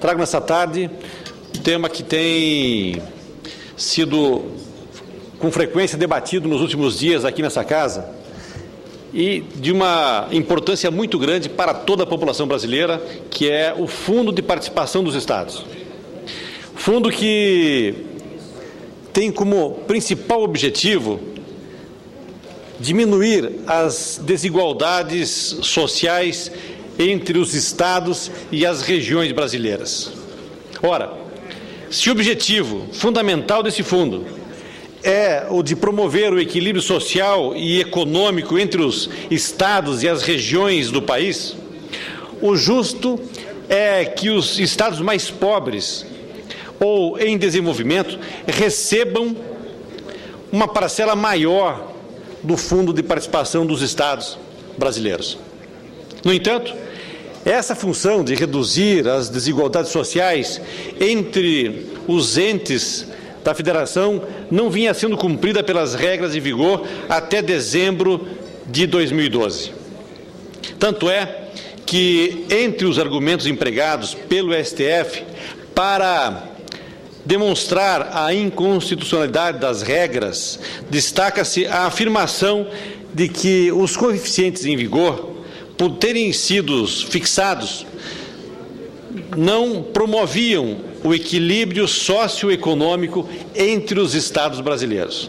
Trago nessa tarde um tema que tem sido com frequência debatido nos últimos dias aqui nessa casa e de uma importância muito grande para toda a população brasileira, que é o Fundo de Participação dos Estados. Fundo que tem como principal objetivo diminuir as desigualdades sociais entre os estados e as regiões brasileiras. Ora, se o objetivo fundamental desse fundo é o de promover o equilíbrio social e econômico entre os estados e as regiões do país, o justo é que os estados mais pobres ou em desenvolvimento recebam uma parcela maior do Fundo de Participação dos Estados brasileiros. No entanto, essa função de reduzir as desigualdades sociais entre os entes da Federação não vinha sendo cumprida pelas regras em vigor até dezembro de 2012. Tanto é que, entre os argumentos empregados pelo STF para demonstrar a inconstitucionalidade das regras, destaca-se a afirmação de que os coeficientes em vigor, por terem sido fixados, não promoviam o equilíbrio socioeconômico entre os estados brasileiros.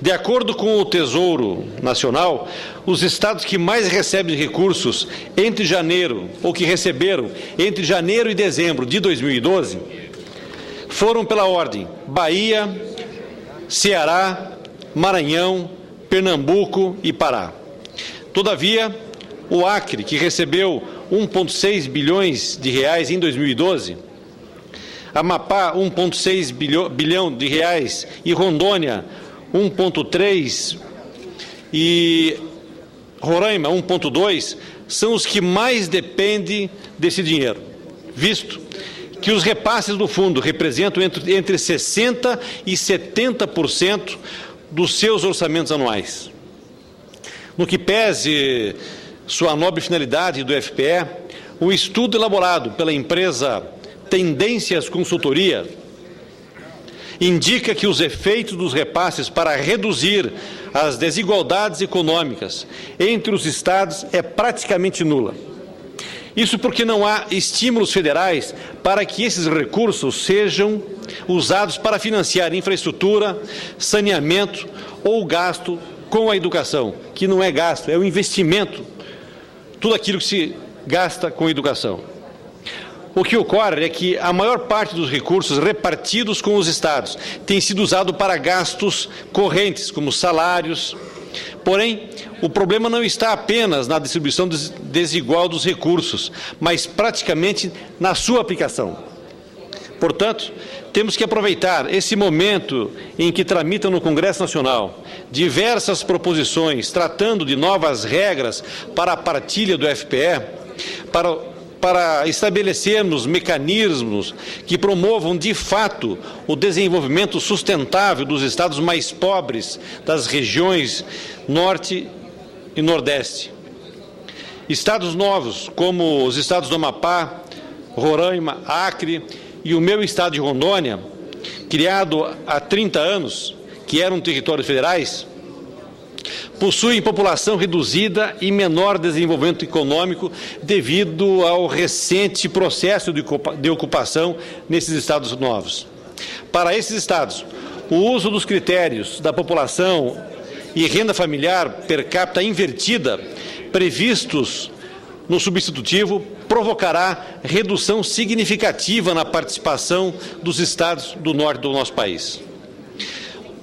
De acordo com o Tesouro Nacional, os estados que mais recebem recursos entre janeiro, ou que receberam entre janeiro e dezembro de 2012, foram pela ordem Bahia, Ceará, Maranhão, Pernambuco e Pará. Todavia, o Acre, que recebeu 1,6 bilhões de reais em 2012, Amapá, 1,6 bilhão de reais, e Rondônia, 1,3, e Roraima, 1,2, são os que mais dependem desse dinheiro, visto que os repasses do fundo representam entre 60% e 70% dos seus orçamentos anuais. No que pese sua nobre finalidade do FPE, o estudo elaborado pela empresa Tendências Consultoria indica que os efeitos dos repasses para reduzir as desigualdades econômicas entre os estados é praticamente nula. Isso porque não há estímulos federais para que esses recursos sejam usados para financiar infraestrutura, saneamento ou gasto com a educação, que não é gasto, é um investimento, tudo aquilo que se gasta com educação. O que ocorre é que a maior parte dos recursos repartidos com os estados tem sido usado para gastos correntes, como salários. Porém, o problema não está apenas na distribuição desigual dos recursos, mas praticamente na sua aplicação. Portanto, temos que aproveitar esse momento em que tramitam no Congresso Nacional diversas proposições tratando de novas regras para a partilha do FPE, para estabelecermos mecanismos que promovam, de fato, o desenvolvimento sustentável dos estados mais pobres das regiões Norte e Nordeste. Estados novos, como os estados do Amapá, Roraima, Acre e o meu estado de Rondônia, criado há 30 anos, que eram territórios federais, possuem população reduzida e menor desenvolvimento econômico devido ao recente processo de ocupação nesses estados novos. Para esses estados, o uso dos critérios da população e renda familiar per capita invertida previstos no substitutivo provocará redução significativa na participação dos estados do norte do nosso país.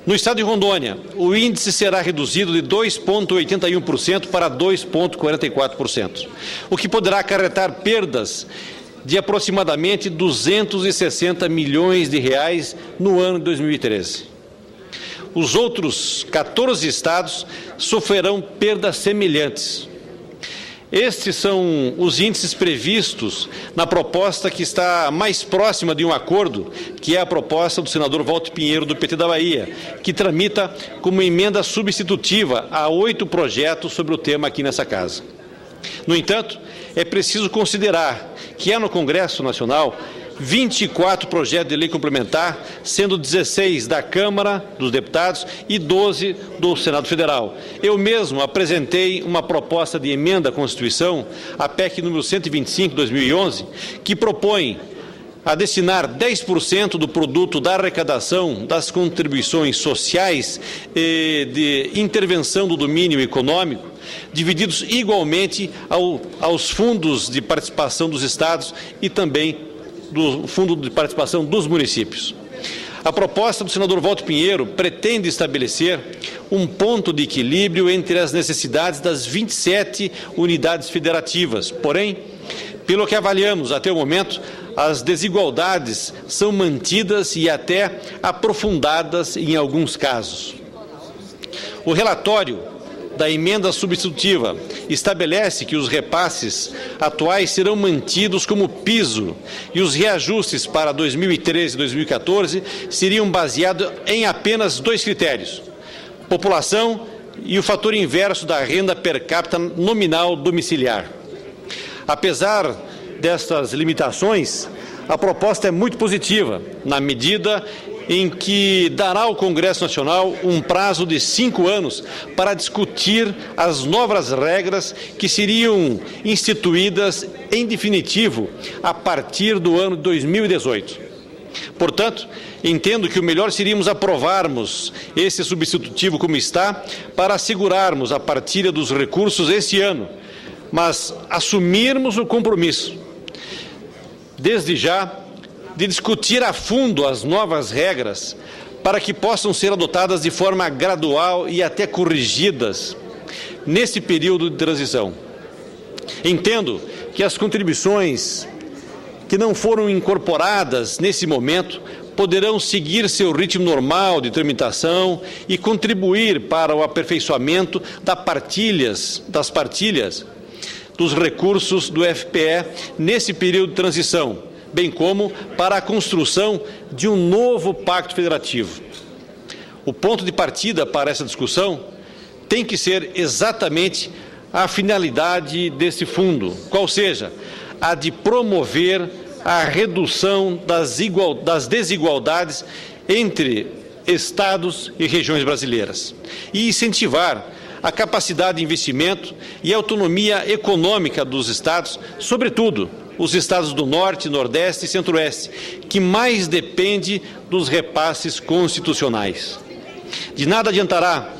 No estado de Rondônia, o índice será reduzido de 2,81% para 2,44%, o que poderá acarretar perdas de aproximadamente 260 milhões de reais no ano de 2013. Os outros 14 estados sofrerão perdas semelhantes. Estes são os índices previstos na proposta que está mais próxima de um acordo, que é a proposta do senador Walter Pinheiro, do PT da Bahia, que tramita como emenda substitutiva a 8 projetos sobre o tema aqui nessa casa. No entanto, é preciso considerar que é no Congresso Nacional 24 projetos de lei complementar, sendo 16 da Câmara dos Deputados e 12 do Senado Federal. Eu mesmo apresentei uma proposta de emenda à Constituição, a PEC número 125, de 2011, que propõe a destinar 10% do produto da arrecadação das contribuições sociais e de intervenção do domínio econômico, divididos igualmente aos fundos de participação dos estados e também do Fundo de Participação dos municípios. A proposta do senador Walter Pinheiro pretende estabelecer um ponto de equilíbrio entre as necessidades das 27 unidades federativas. Porém, pelo que avaliamos até o momento, as desigualdades são mantidas e até aprofundadas em alguns casos. O relatório da emenda substitutiva estabelece que os repasses atuais serão mantidos como piso e os reajustes para 2013 e 2014 seriam baseados em apenas 2 critérios: população e o fator inverso da renda per capita nominal domiciliar. Apesar destas limitações, a proposta é muito positiva, na medida em que dará ao Congresso Nacional um prazo de 5 anos para discutir as novas regras que seriam instituídas em definitivo a partir do ano de 2018. Portanto, entendo que o melhor seríamos aprovarmos esse substitutivo como está, para assegurarmos a partilha dos recursos este ano, mas assumirmos o compromisso, desde já, de discutir a fundo as novas regras para que possam ser adotadas de forma gradual e até corrigidas nesse período de transição. Entendo que as contribuições que não foram incorporadas nesse momento poderão seguir seu ritmo normal de tramitação e contribuir para o aperfeiçoamento das partilhas dos recursos do FPE nesse período de transição, bem como para a construção de um novo pacto federativo. O ponto de partida para essa discussão tem que ser exatamente a finalidade desse fundo, qual seja, a de promover a redução das desigualdades entre estados e regiões brasileiras e incentivar a capacidade de investimento e a autonomia econômica dos estados, sobretudo os estados do Norte, Nordeste e Centro-Oeste, que mais dependem dos repasses constitucionais. De nada adiantará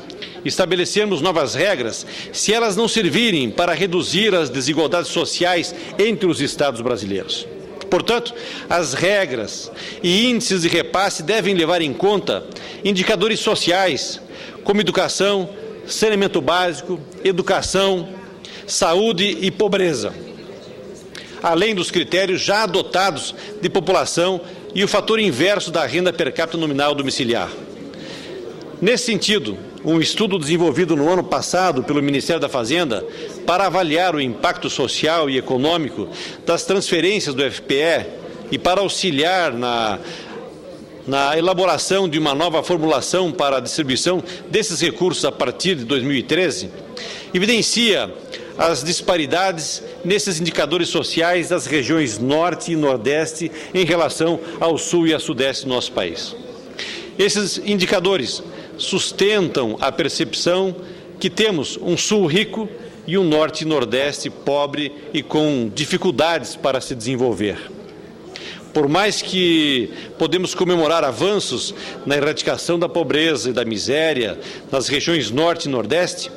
estabelecermos novas regras se elas não servirem para reduzir as desigualdades sociais entre os estados brasileiros. Portanto, as regras e índices de repasse devem levar em conta indicadores sociais, como educação, saneamento básico, educação, saúde e pobreza, além dos critérios já adotados de população e o fator inverso da renda per capita nominal domiciliar. Nesse sentido, um estudo desenvolvido no ano passado pelo Ministério da Fazenda para avaliar o impacto social e econômico das transferências do FPE e para auxiliar na elaboração de uma nova formulação para a distribuição desses recursos a partir de 2013, evidencia as disparidades nesses indicadores sociais das regiões Norte e Nordeste em relação ao Sul e a Sudeste do nosso país. Esses indicadores sustentam a percepção que temos um Sul rico e um Norte e Nordeste pobre e com dificuldades para se desenvolver. Por mais que podemos comemorar avanços na erradicação da pobreza e da miséria nas regiões Norte e Nordeste,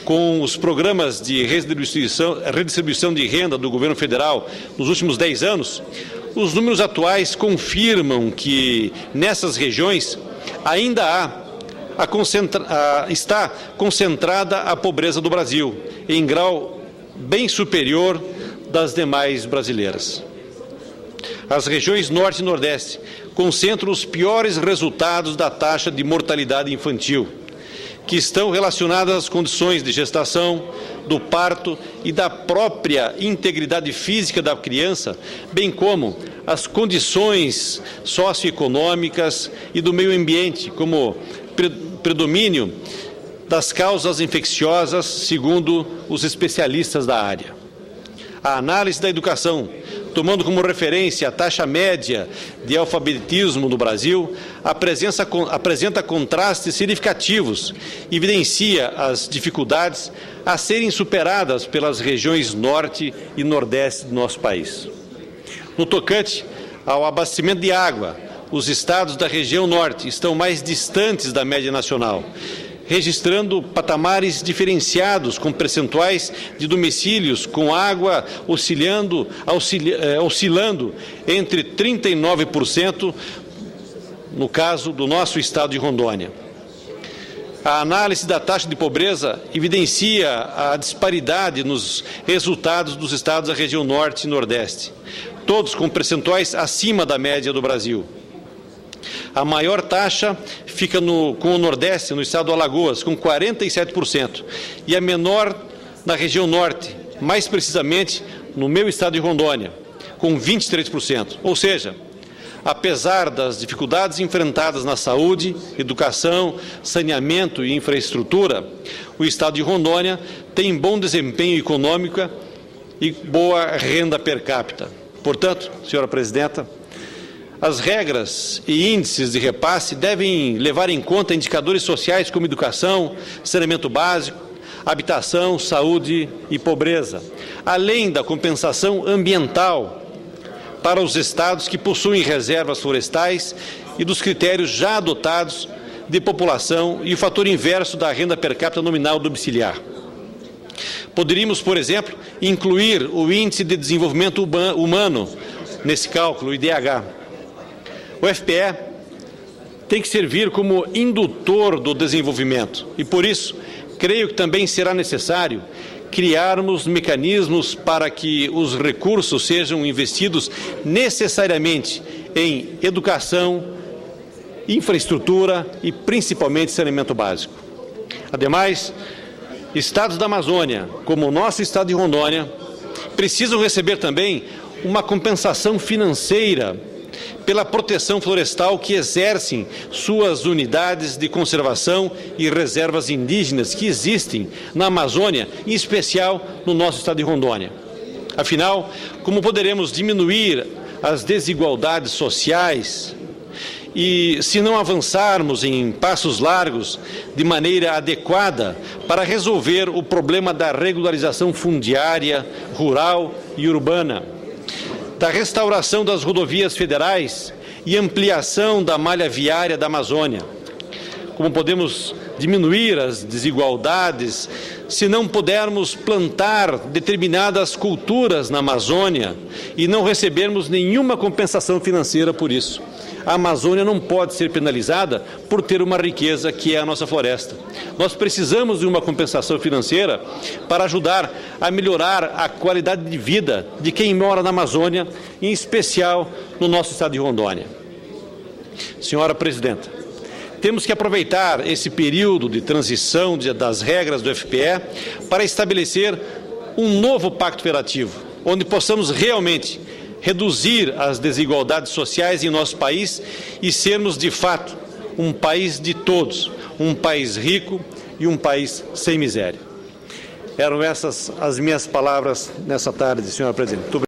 com os programas de redistribuição de renda do governo federal nos últimos 10 anos, os números atuais confirmam que nessas regiões ainda está concentrada a pobreza do Brasil, em grau bem superior das demais brasileiras. As regiões Norte e Nordeste concentram os piores resultados da taxa de mortalidade infantil, que estão relacionadas às condições de gestação, do parto e da própria integridade física da criança, bem como as condições socioeconômicas e do meio ambiente, como predomínio das causas infecciosas, segundo os especialistas da área. A análise da educação tomando como referência a taxa média de alfabetismo no Brasil, apresenta contrastes significativos e evidencia as dificuldades a serem superadas pelas regiões norte e nordeste do nosso país. No tocante ao abastecimento de água, os estados da região norte estão mais distantes da média nacional, registrando patamares diferenciados com percentuais de domicílios com água oscilando entre 39%, no caso do nosso estado de Rondônia. A análise da taxa de pobreza evidencia a disparidade nos resultados dos estados da região norte e nordeste, todos com percentuais acima da média do Brasil. A maior taxa fica com o Nordeste, no estado do Alagoas, com 47%, e a menor na região Norte, mais precisamente no meu estado de Rondônia, com 23%. Ou seja, apesar das dificuldades enfrentadas na saúde, educação, saneamento e infraestrutura, o estado de Rondônia tem bom desempenho econômico e boa renda per capita. Portanto, senhora presidenta, as regras e índices de repasse devem levar em conta indicadores sociais como educação, saneamento básico, habitação, saúde e pobreza, além da compensação ambiental para os estados que possuem reservas florestais e dos critérios já adotados de população e o fator inverso da renda per capita nominal domiciliar. Poderíamos, por exemplo, incluir o Índice de Desenvolvimento Humano nesse cálculo, o IDH. O FPE tem que servir como indutor do desenvolvimento e, por isso, creio que também será necessário criarmos mecanismos para que os recursos sejam investidos necessariamente em educação, infraestrutura e, principalmente, saneamento básico. Ademais, estados da Amazônia, como o nosso estado de Rondônia, precisam receber também uma compensação financeira pela proteção florestal que exercem suas unidades de conservação e reservas indígenas que existem na Amazônia, em especial no nosso estado de Rondônia. Afinal, como poderemos diminuir as desigualdades sociais e, se não avançarmos em passos largos de maneira adequada para resolver o problema da regularização fundiária, rural e urbana, da restauração das rodovias federais e ampliação da malha viária da Amazônia? Como podemos diminuir as desigualdades se não pudermos plantar determinadas culturas na Amazônia e não recebermos nenhuma compensação financeira por isso? A Amazônia não pode ser penalizada por ter uma riqueza que é a nossa floresta. Nós precisamos de uma compensação financeira para ajudar a melhorar a qualidade de vida de quem mora na Amazônia, em especial no nosso estado de Rondônia. Senhora presidenta, temos que aproveitar esse período de transição das regras do FPE para estabelecer um novo pacto federativo, onde possamos realmente reduzir as desigualdades sociais em nosso país e sermos, de fato, um país de todos, um país rico e um país sem miséria. Eram essas as minhas palavras nessa tarde, senhora presidente. Muito obrigado.